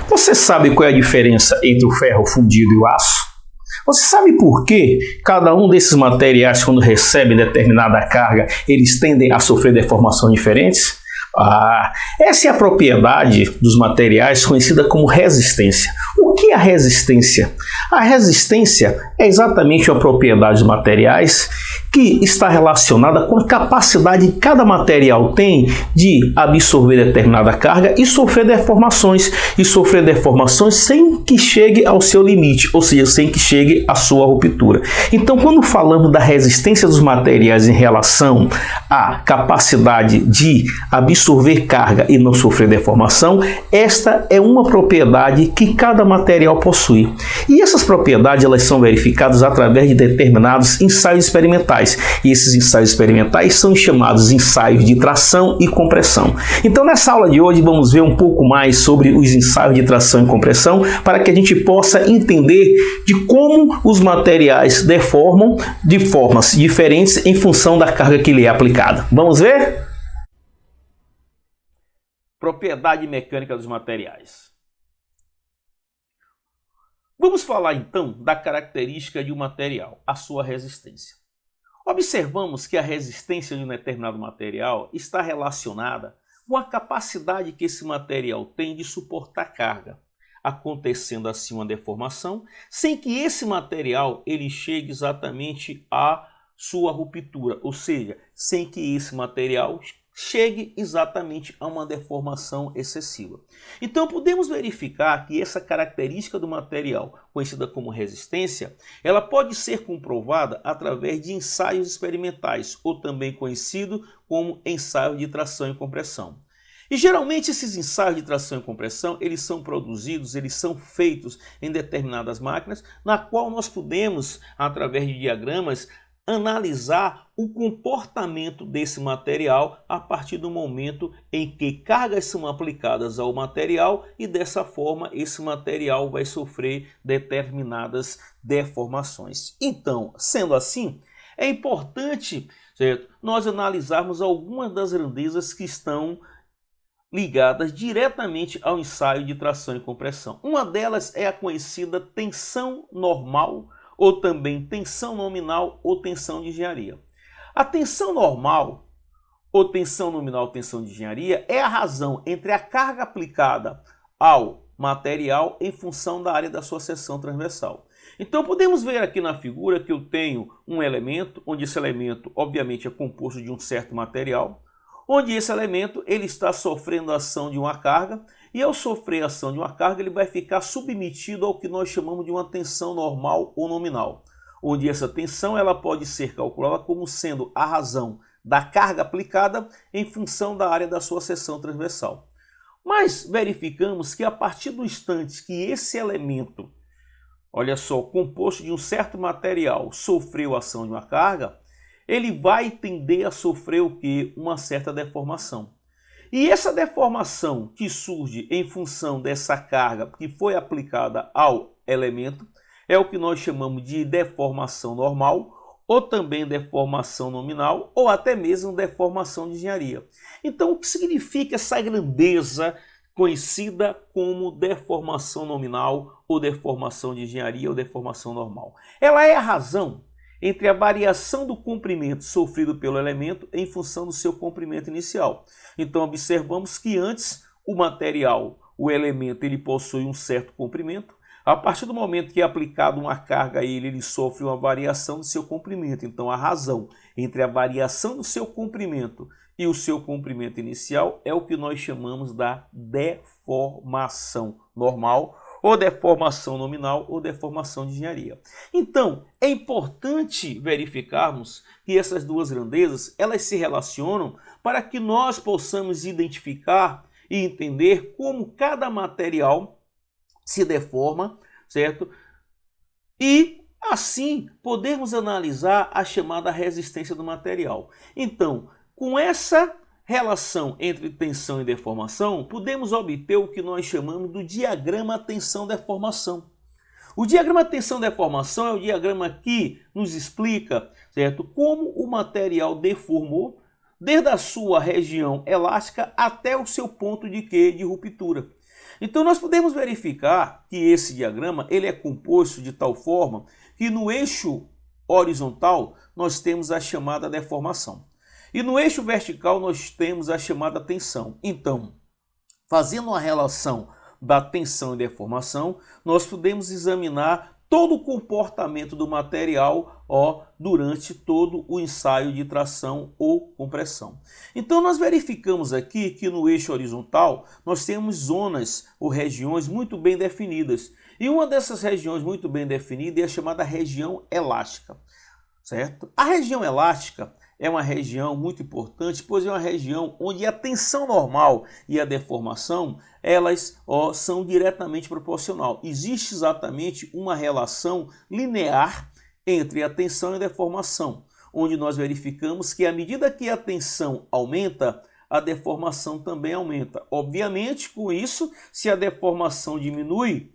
Você sabe qual é a diferença entre o ferro fundido e o aço? Você sabe por que cada um desses materiais, quando recebe determinada carga, eles tendem a sofrer deformações diferentes? Essa é a propriedade dos materiais conhecida como resistência. O que é a resistência? A resistência é exatamente uma propriedade dos materiais que está relacionada com a capacidade que cada material tem de absorver determinada carga e sofrer deformações sem que chegue ao seu limite, ou seja, sem que chegue à sua ruptura. Então, quando falamos da resistência dos materiais em relação à capacidade de absorver carga e não sofrer deformação, esta é uma propriedade que cada material possui. E essas propriedades elas são verificadas através de determinados ensaios experimentais. E esses ensaios experimentais são chamados ensaios de tração e compressão. Então, nessa aula de hoje, vamos ver um pouco mais sobre os ensaios de tração e compressão para que a gente possa entender de como os materiais deformam de formas diferentes em função da carga que lhe é aplicada. Vamos ver? Propriedade mecânica dos materiais. Vamos falar então da característica de um material, a sua resistência. Observamos que a resistência de um determinado material está relacionada com a capacidade que esse material tem de suportar carga, acontecendo assim uma deformação, sem que esse material ele chegue exatamente à sua ruptura, ou seja, sem que esse material chegue exatamente a uma deformação excessiva. Então podemos verificar que essa característica do material, conhecida como resistência, ela pode ser comprovada através de ensaios experimentais, ou também conhecido como ensaio de tração e compressão. E geralmente esses ensaios de tração e compressão, eles são produzidos, eles são feitos em determinadas máquinas, na qual nós podemos, através de diagramas, analisar o comportamento desse material a partir do momento em que cargas são aplicadas ao material e dessa forma esse material vai sofrer determinadas deformações. Então, sendo assim, é importante, certo, nós analisarmos algumas das grandezas que estão ligadas diretamente ao ensaio de tração e compressão. Uma delas é a conhecida tensão normal, ou também tensão nominal ou tensão de engenharia. A tensão normal, ou tensão nominal, tensão de engenharia, é a razão entre a carga aplicada ao material em função da área da sua seção transversal. Então podemos ver aqui na figura que eu tenho um elemento, onde esse elemento obviamente é composto de um certo material, onde esse elemento ele está sofrendo a ação de uma carga, e ao sofrer a ação de uma carga ele vai ficar submetido ao que nós chamamos de uma tensão normal ou nominal, onde essa tensão ela pode ser calculada como sendo a razão da carga aplicada em função da área da sua seção transversal. Mas verificamos que a partir do instante que esse elemento, olha só, composto de um certo material, sofreu a ação de uma carga, ele vai tender a sofrer o quê? Uma certa deformação. E essa deformação que surge em função dessa carga que foi aplicada ao elemento é o que nós chamamos de deformação normal, ou também deformação nominal, ou até mesmo deformação de engenharia. Então, o que significa essa grandeza conhecida como deformação nominal, ou deformação de engenharia, ou deformação normal? Ela é a razão entre a variação do comprimento sofrido pelo elemento em função do seu comprimento inicial. Então observamos que antes o material, o elemento, ele possui um certo comprimento. A partir do momento que é aplicado uma carga a ele, ele sofre uma variação do seu comprimento. Então a razão entre a variação do seu comprimento e o seu comprimento inicial é o que nós chamamos da deformação normal, ou deformação nominal, ou deformação de engenharia. Então, é importante verificarmos que essas duas grandezas, elas se relacionam para que nós possamos identificar e entender como cada material se deforma, certo? E, assim, podermos analisar a chamada resistência do material. Então, com essa relação entre tensão e deformação, podemos obter o que nós chamamos do diagrama tensão-deformação. O diagrama tensão-deformação é o diagrama que nos explica, certo, como o material deformou desde a sua região elástica até o seu ponto de ruptura. Então nós podemos verificar que esse diagrama ele é composto de tal forma que no eixo horizontal nós temos a chamada deformação. E no eixo vertical nós temos a chamada tensão. Então, fazendo uma relação da tensão e deformação, nós podemos examinar todo o comportamento do material durante todo o ensaio de tração ou compressão. Então nós verificamos aqui que no eixo horizontal nós temos zonas ou regiões muito bem definidas. E uma dessas regiões muito bem definida é a chamada região elástica, certo? A região elástica é uma região muito importante, pois é uma região onde a tensão normal e a deformação, elas são diretamente proporcional. Existe exatamente uma relação linear entre a tensão e a deformação, onde nós verificamos que à medida que a tensão aumenta, a deformação também aumenta. Obviamente, com isso, se a deformação diminui,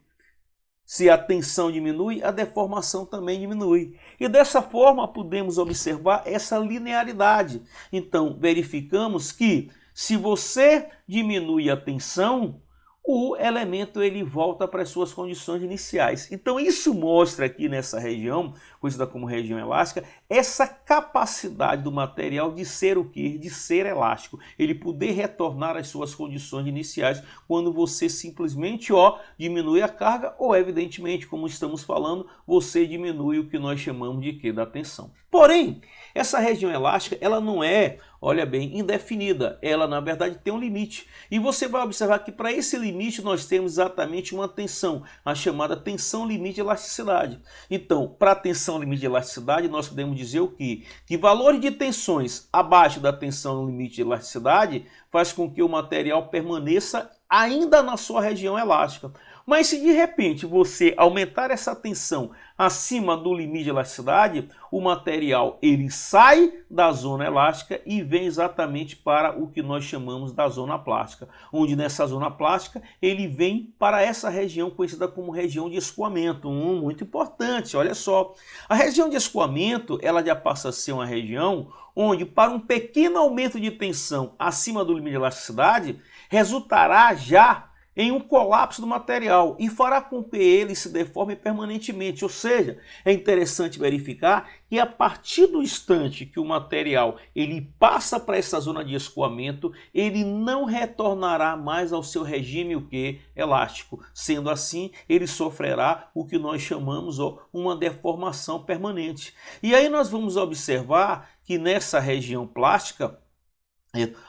se a tensão diminui, a deformação também diminui. E dessa forma podemos observar essa linearidade. Então, verificamos que se você diminui a tensão, o elemento ele volta para as suas condições iniciais. Então isso mostra aqui nessa região, conhecida como região elástica, essa capacidade do material de ser o quê? De ser elástico. Ele poder retornar às suas condições iniciais quando você simplesmente diminui a carga ou evidentemente, como estamos falando, você diminui o que nós chamamos de quê? Da tensão. Porém, essa região elástica, ela não é, olha bem, indefinida. Ela, na verdade, tem um limite. E você vai observar que para esse limite nós temos exatamente uma tensão, a chamada tensão limite de elasticidade. Então, para a tensão limite de elasticidade, nós podemos dizer o quê? Que valores de tensões abaixo da tensão limite de elasticidade faz com que o material permaneça ainda na sua região elástica. Mas se de repente você aumentar essa tensão acima do limite de elasticidade, o material ele sai da zona elástica e vem exatamente para o que nós chamamos da zona plástica, onde nessa zona plástica ele vem para essa região conhecida como região de escoamento, muito importante, olha só. A região de escoamento ela já passa a ser uma região onde para um pequeno aumento de tensão acima do limite de elasticidade resultará já em um colapso do material e fará com que ele se deforme permanentemente. Ou seja, é interessante verificar que a partir do instante que o material ele passa para essa zona de escoamento, ele não retornará mais ao seu regime o que? Elástico. Sendo assim, ele sofrerá o que nós chamamos uma deformação permanente. E aí nós vamos observar que nessa região plástica,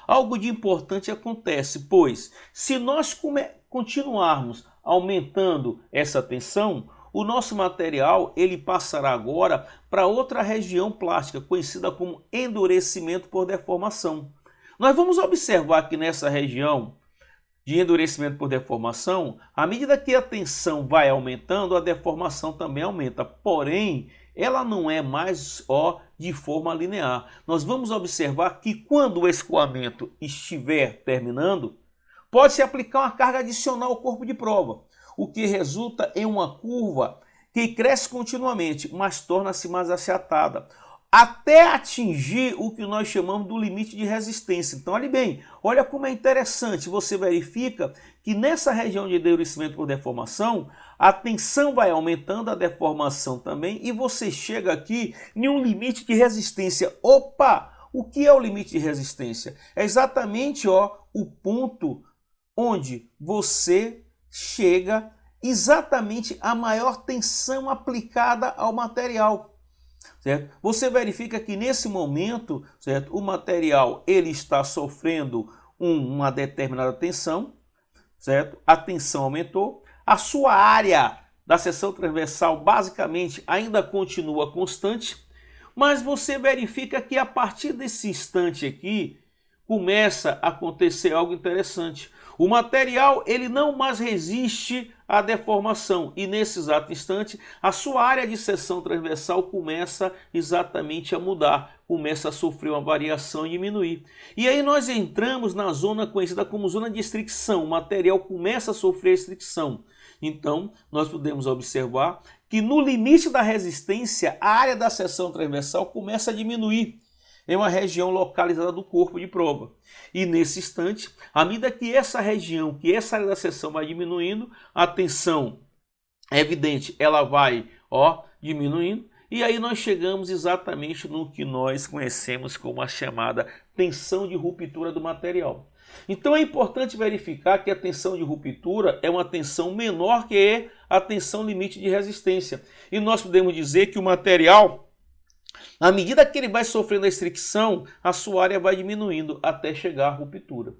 algo de importante acontece, pois se nós continuarmos aumentando essa tensão, o nosso material ele passará agora para outra região plástica, conhecida como endurecimento por deformação. Nós vamos observar que nessa região de endurecimento por deformação, à medida que a tensão vai aumentando, a deformação também aumenta. Porém, ela não é mais de forma linear. Nós vamos observar que quando o escoamento estiver terminando, pode-se aplicar uma carga adicional ao corpo de prova, o que resulta em uma curva que cresce continuamente, mas torna-se mais achatada, até atingir o que nós chamamos do limite de resistência. Então, olhe bem, olha como é interessante, você verifica que nessa região de endurecimento por deformação, a tensão vai aumentando, a deformação também, e você chega aqui em um limite de resistência. Opa! O que é o limite de resistência? É exatamente o ponto onde você chega exatamente a maior tensão aplicada ao material. Certo? Você verifica que nesse momento, certo, o material ele está sofrendo uma determinada tensão, certo? A tensão aumentou, a sua área da seção transversal basicamente ainda continua constante, mas você verifica que a partir desse instante aqui começa a acontecer algo interessante. O material ele não mais resiste à deformação e nesse exato instante a sua área de seção transversal começa exatamente a mudar, começa a sofrer uma variação e diminuir. E aí nós entramos na zona conhecida como zona de estricção, o material começa a sofrer estricção. Então nós podemos observar que no limite da resistência a área da seção transversal começa a diminuir. em uma região localizada do corpo de prova. E nesse instante, à medida que essa região, que essa área da seção vai diminuindo, a tensão é evidente, ela vai diminuindo. E aí nós chegamos exatamente no que nós conhecemos como a chamada tensão de ruptura do material. Então é importante verificar que a tensão de ruptura é uma tensão menor que a tensão limite de resistência. E nós podemos dizer que o material, à medida que ele vai sofrendo a fricção, a sua área vai diminuindo até chegar à ruptura.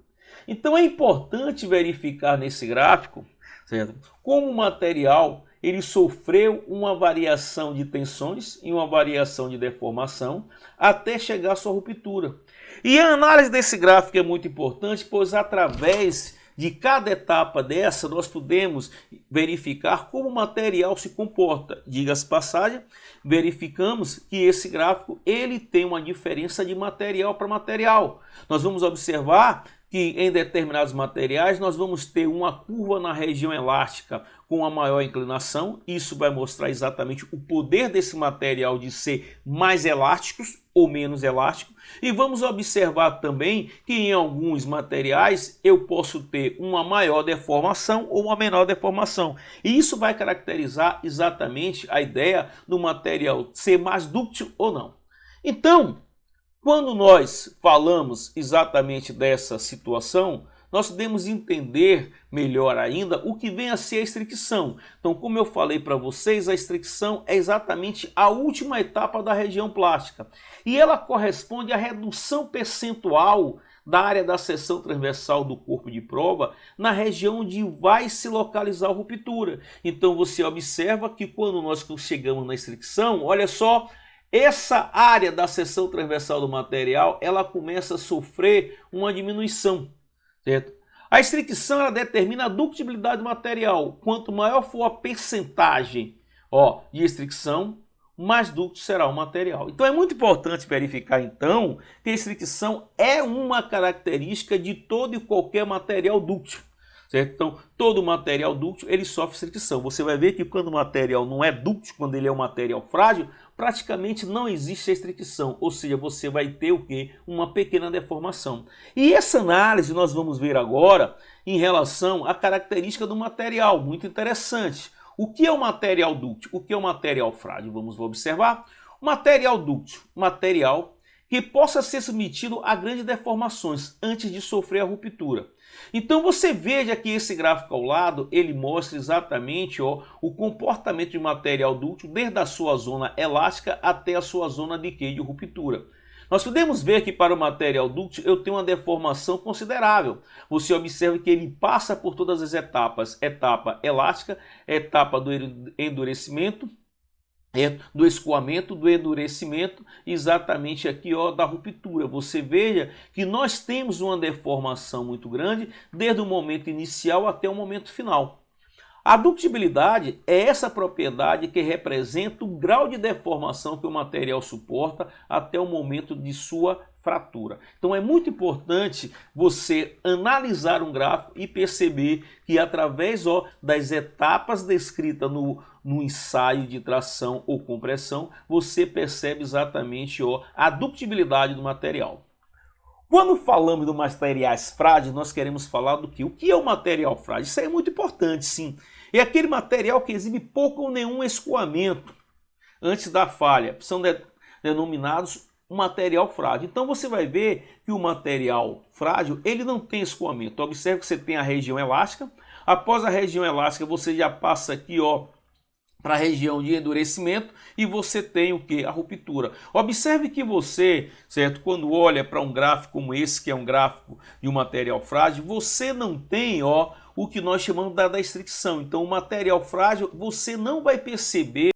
Então é importante verificar nesse gráfico, certo, como o material ele sofreu uma variação de tensões e uma variação de deformação até chegar à sua ruptura. E a análise desse gráfico é muito importante, pois através de cada etapa dessa nós podemos verificar como o material se comporta. Diga-se passagem, verificamos que esse gráfico ele tem uma diferença de material para material. Nós vamos observar que em determinados materiais nós vamos ter uma curva na região elástica com a maior inclinação. Isso vai mostrar exatamente o poder desse material de ser mais elástico ou menos elástico. E vamos observar também que em alguns materiais eu posso ter uma maior deformação ou uma menor deformação. E isso vai caracterizar exatamente a ideia do material ser mais dúctil ou não. Então, quando nós falamos exatamente dessa situação, nós podemos entender melhor ainda o que vem a ser a fricção. Então, como eu falei para vocês, a fricção é exatamente a última etapa da região plástica. E ela corresponde à redução percentual da área da seção transversal do corpo de prova na região onde vai se localizar a ruptura. Então, você observa que quando nós chegamos na fricção, olha só, essa área da seção transversal do material, ela começa a sofrer uma diminuição, certo? A fricção ela determina a ductibilidade do material. Quanto maior for a percentagem de fricção, mais dúctil será o material. Então é muito importante verificar então que a fricção é uma característica de todo e qualquer material dúctil. Certo? Então, todo material dúctil ele sofre fricção. Você vai ver que quando o material não é dúctil, quando ele é um material frágil, praticamente não existe fricção, ou seja, você vai ter o quê? Uma pequena deformação. E essa análise nós vamos ver agora em relação à característica do material, muito interessante. O que é o material dúctil? O que é o material frágil? Vamos observar. O material dúctil, material que possa ser submetido a grandes deformações antes de sofrer a ruptura. Então você veja que esse gráfico ao lado, ele mostra exatamente o comportamento de material dúctil desde a sua zona elástica até a sua zona de ruptura. Nós podemos ver que para o material dúctil eu tenho uma deformação considerável. Você observa que ele passa por todas as etapas. Etapa elástica, etapa do endurecimento, do escoamento, do endurecimento, exatamente aqui da ruptura. Você veja que nós temos uma deformação muito grande desde o momento inicial até o momento final. A ductibilidade é essa propriedade que representa o grau de deformação que o material suporta até o momento de sua fratura. Então é muito importante você analisar um gráfico e perceber que através das etapas descritas no ensaio de tração ou compressão, você percebe exatamente a ductibilidade do material. Quando falamos de materiais frágeis, nós queremos falar do que? O que é o material frágil? Isso aí é muito importante, sim. É aquele material que exibe pouco ou nenhum escoamento antes da falha. São denominados material frágil. Então você vai ver que o material frágil ele não tem escoamento. Observe que você tem a região elástica. Após a região elástica, você já passa aqui para a região de endurecimento e você tem o que? A ruptura. Observe que você, certo, quando olha para um gráfico como esse, que é um gráfico de um material frágil, você não tem o que nós chamamos da fricção. Então o material frágil você não vai perceber